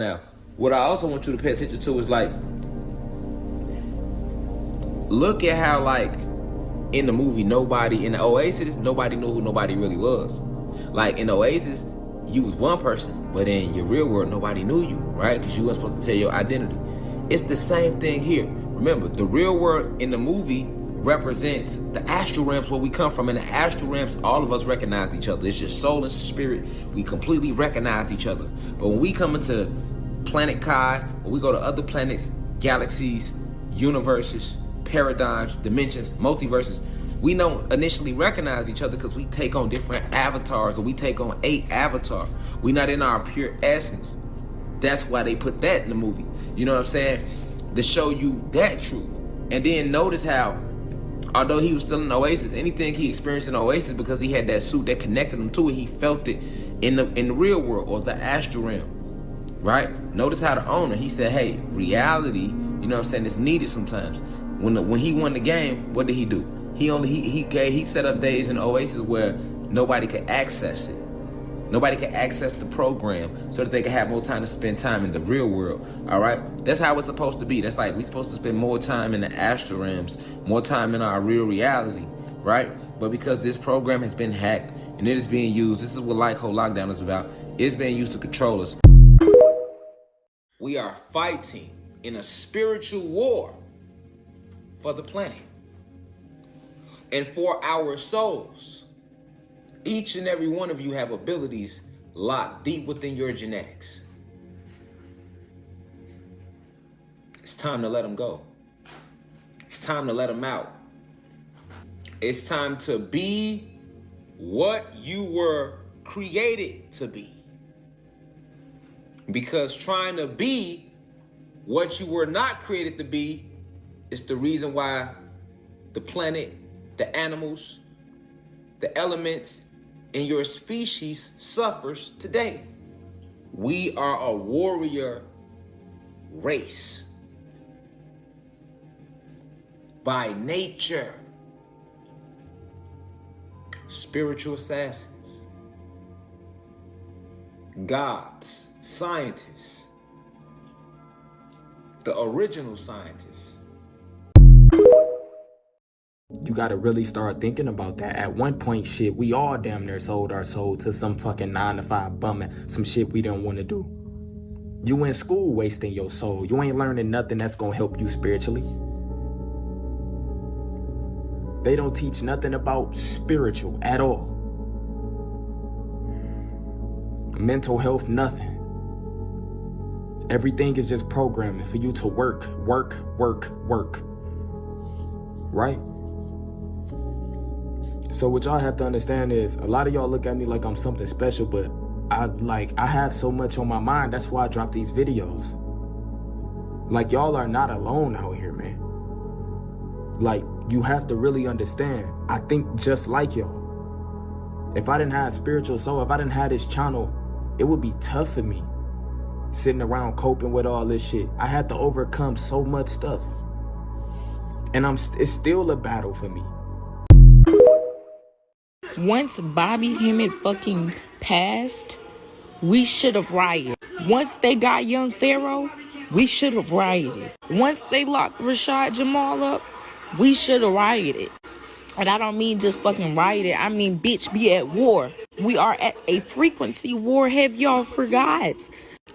Now, what I also want you to pay attention to is like, look at how like in the movie, nobody in the Oasis, nobody knew who nobody really was. Like in Oasis, you was one person, but in your real world, nobody knew you, right? Because you weren't supposed to tell your identity. It's the same thing here. Remember, the real world in the movie represents the astral realms where we come from. In the astral realms, all of us recognize each other. It's just soul and spirit. We completely recognize each other. But when we come into Planet Kai, when we go to other planets, galaxies, universes, paradigms, dimensions, multiverses, we don't initially recognize each other because we take on different avatars, or we take on 8 avatars. We're not in our pure essence. That's why they put that in the movie. You know what I'm saying? To show you that truth. And then notice how, although he was still in Oasis, anything he experienced in Oasis, because he had that suit that connected him to it, he felt it in the real world, or the astral realm, right? Notice how the owner, he said, hey, reality, you know what I'm saying, is needed sometimes. When he won the game, what did he do? He set up days in Oasis where nobody could access it. Nobody could access the program so that they could have more time to spend time in the real world, all right? That's how it's supposed to be. That's like we're supposed to spend more time in the astral realms, more time in our real reality, right? But because this program has been hacked and it is being used, this is what whole lockdown is about, it's being used to control us. We are fighting in a spiritual war for the planet and for our souls. Each and every one of you have abilities locked deep within your genetics. It's time to let them go. It's time to let them out. It's time to be what you were created to be. Because trying to be what you were not created to be is the reason why the planet, the animals, the elements in your species suffers today. We are a warrior race by nature. Spiritual assassins, gods, scientists, the original scientists. You gotta really start thinking about that. At one point, shit, we all damn near sold our soul to some fucking 9-to-5 bumming, some shit we didn't want to do. You in school wasting your soul. You ain't learning nothing that's gonna help you spiritually. They don't teach nothing about spiritual at all. Mental health, nothing. Everything is just programming for you to work. Right? So what y'all have to understand is, a lot of y'all look at me like I'm something special, but I have so much on my mind. That's why I drop these videos. Like, y'all are not alone out here, man. Like, you have to really understand, I think just like y'all. If I didn't have spiritual soul, if I didn't have this channel, it would be tough for me sitting around coping with all this shit. I had to overcome so much stuff. And it's still a battle for me. Once Bobby Hemmett fucking passed, we should have rioted. Once they got young Pharaoh, we should have rioted. Once they locked Rashad Jamal up, we should have rioted. And I don't mean just fucking rioted. I mean, bitch, be at war. We are at a frequency war. Have y'all forgot?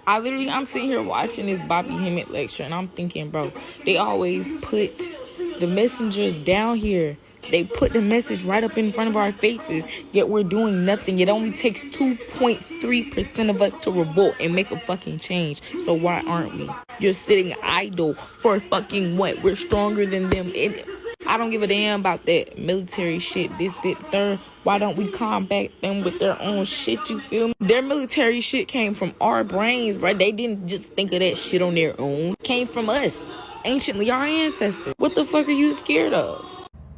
I'm sitting here watching this Bobby Hemmett lecture, and I'm thinking, bro, they always put the messengers down here. They put the message right up in front of our faces, yet we're doing nothing. It only takes 2.3% of us to revolt and make a fucking change. So why aren't we? You're sitting idle for fucking what? We're stronger than them. I don't give a damn about that military shit, this, that, third. Why don't we combat them with their own shit, you feel me? Their military shit came from our brains, bro. They didn't just think of that shit on their own. It came from us, anciently, our ancestors. What the fuck are you scared of?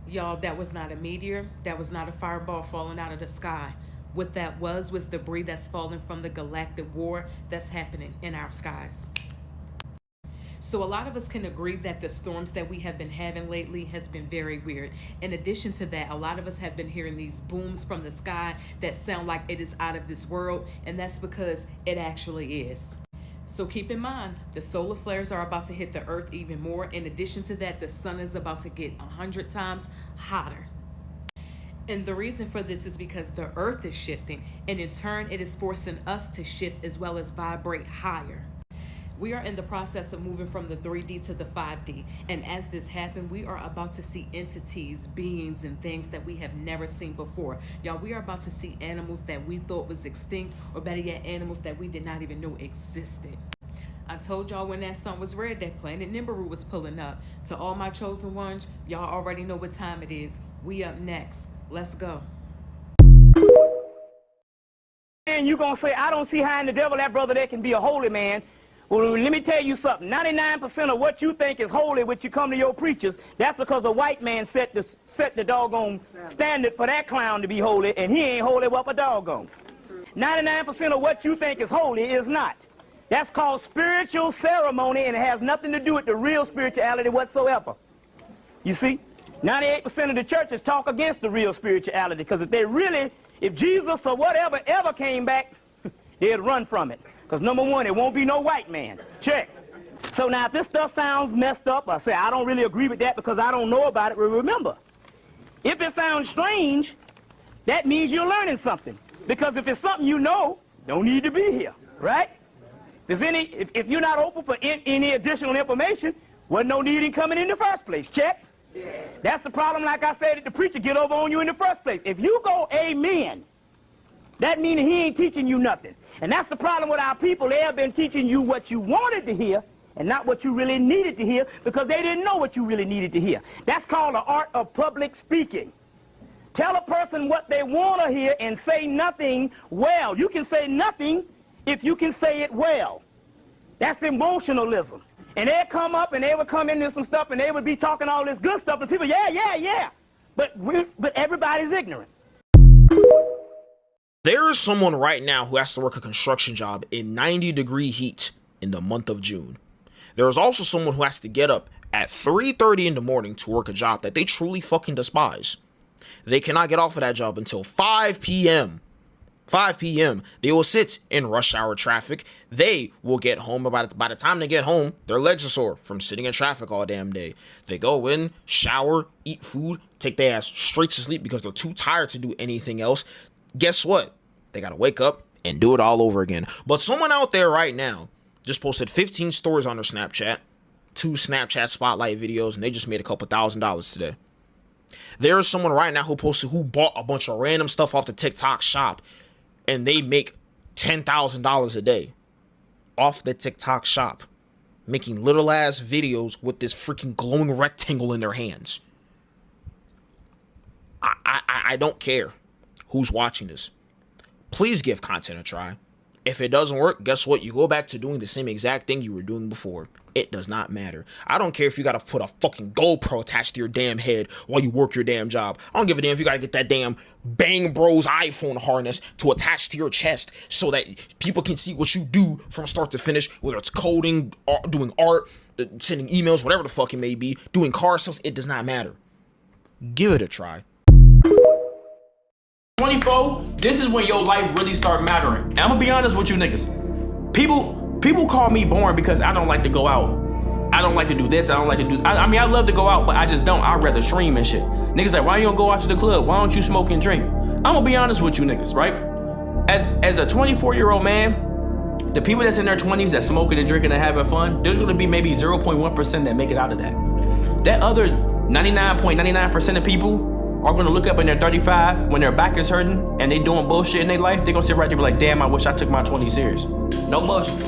Y'all, that was not a meteor. That was not a fireball falling out of the sky. What that was debris that's falling from the galactic war that's happening in our skies. So a lot of us can agree that the storms that we have been having lately has been very weird. In addition to that, a lot of us have been hearing these booms from the sky that sound like it is out of this world, and that's because it actually is. So keep in mind, the solar flares are about to hit the earth even more. In addition to that, the sun is about to get 100 times hotter. And the reason for this is because the earth is shifting, and in turn, it is forcing us to shift as well as vibrate higher. We are in the process of moving from the 3D to the 5D. And as this happens, we are about to see entities, beings, and things that we have never seen before. Y'all, we are about to see animals that we thought was extinct, or better yet, animals that we did not even know existed. I told y'all when that sun was red, that planet Nibiru was pulling up. To all my chosen ones, y'all already know what time it is. We up next. Let's go. And you gonna say, I don't see how in the devil that brother there can be a holy man. Well, let me tell you something. 99% of what you think is holy, which you come to your preachers, that's because a white man set the doggone standard for that clown to be holy, and he ain't holy worth a doggone. 99% of what you think is holy is not. That's called spiritual ceremony, and it has nothing to do with the real spirituality whatsoever. You see? 98% of the churches talk against the real spirituality, because if Jesus or whatever ever came back, they'd run from it. Because number one, it won't be no white man. Check. So now if this stuff sounds messed up, I say I don't really agree with that because I don't know about it. But remember, if it sounds strange, that means you're learning something. Because if it's something you know, don't need to be here, right? If you're not open for any additional information, wasn't no need in coming in the first place. Check. Yeah. That's the problem, like I said, that the preacher get over on you in the first place. If you go amen, that means he ain't teaching you nothing. And that's the problem with our people. They have been teaching you what you wanted to hear and not what you really needed to hear, because they didn't know what you really needed to hear. That's called the art of public speaking. Tell a person what they want to hear and say nothing well. You can say nothing if you can say it well. That's emotionalism. And they'd come up and they would come into some stuff and they would be talking all this good stuff, and people, yeah. But everybody's ignorant. There is someone right now who has to work a construction job in 90-degree heat in the month of June. There is also someone who has to get up at 3:30 in the morning to work a job that they truly fucking despise. They cannot get off of that job until 5 p.m. 5 p.m. They will sit in rush hour traffic. They will get home. By the time they get home, their legs are sore from sitting in traffic all damn day. They go in, shower, eat food, take their ass straight to sleep because they're too tired to do anything else. Guess what? They gotta wake up and do it all over again. But someone out there right now just posted 15 stories on their Snapchat, 2 Snapchat spotlight videos, and they just made a couple $1,000s today. There is someone right now who bought a bunch of random stuff off the TikTok shop, and they make $10,000 a day off the TikTok shop, making little ass videos with this freaking glowing rectangle in their hands. I don't care who's watching this. Please give content a try. If it doesn't work, guess what? You go back to doing the same exact thing you were doing before. It does not matter. I don't care if you gotta put a fucking GoPro attached to your damn head while you work your damn job. I don't give a damn if you gotta get that damn Bang Bros iPhone harness to attach to your chest so that people can see what you do from start to finish, whether it's coding, doing art, sending emails, whatever the fuck it may be, doing car sales. It does not matter. Give it a try. 24, this is when your life really start mattering. And I'm gonna be honest with you niggas. People call me boring because I don't like to go out. I don't like to do this, I don't like to do, I mean, I love to go out, but I just don't. I'd rather stream and shit. Niggas like, why you don't go out to the club? Why don't you smoke and drink? I'm gonna be honest with you niggas, right? As a 24-year-old man, the people that's in their 20s that smoking and drinking and having fun, there's gonna be maybe 0.1% that make it out of that. That other 99.99% of people are gonna look up in their 35 when their back is hurting and they doing bullshit in their life. They gonna sit right there and be like, damn, I wish I took my 20 serious. No bullshit.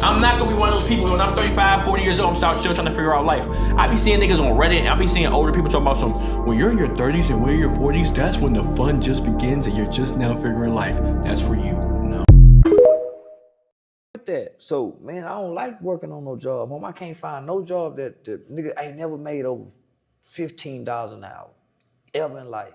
I'm not gonna be one of those people when I'm 35, 40 years old, I'm still trying to figure out life. I be seeing niggas on Reddit, and I be seeing older people talking about when you're in your 30s and we're in your 40s, that's when the fun just begins and you're just now figuring life. That's for you. No. That. So, man, I don't like working on no job. I can't find no job that nigga ain't never made over $15 an hour. Ever in life.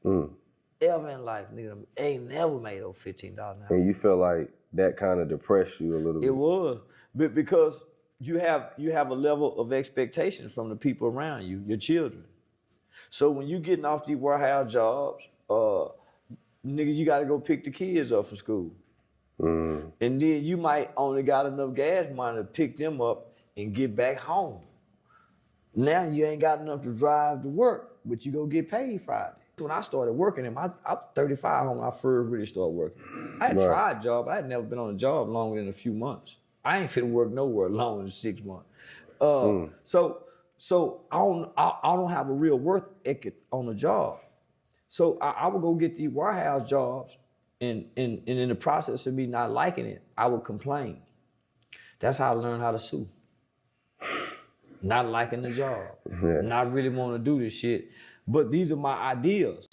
Ever in life, nigga, ain't never made over $15 an hour. And you feel like that kind of depressed you a little bit? It was, because you have a level of expectations from the people around you, your children. So when you getting off these warehouse jobs, nigga, you gotta go pick the kids up from school. And then you might only got enough gas money to pick them up and get back home. Now you ain't got enough to drive to work, but you go get paid Friday. When I started working, I was 35 when I first really started working. I had tried a job, but I had never been on a job longer than a few months. I ain't finna work nowhere longer than 6 months. So I don't have a real work ethic on the job. So I would go get these warehouse jobs, and in the process of me not liking it, I would complain. That's how I learned how to sue. Not liking the job, not really want to do this shit. But these are my ideas.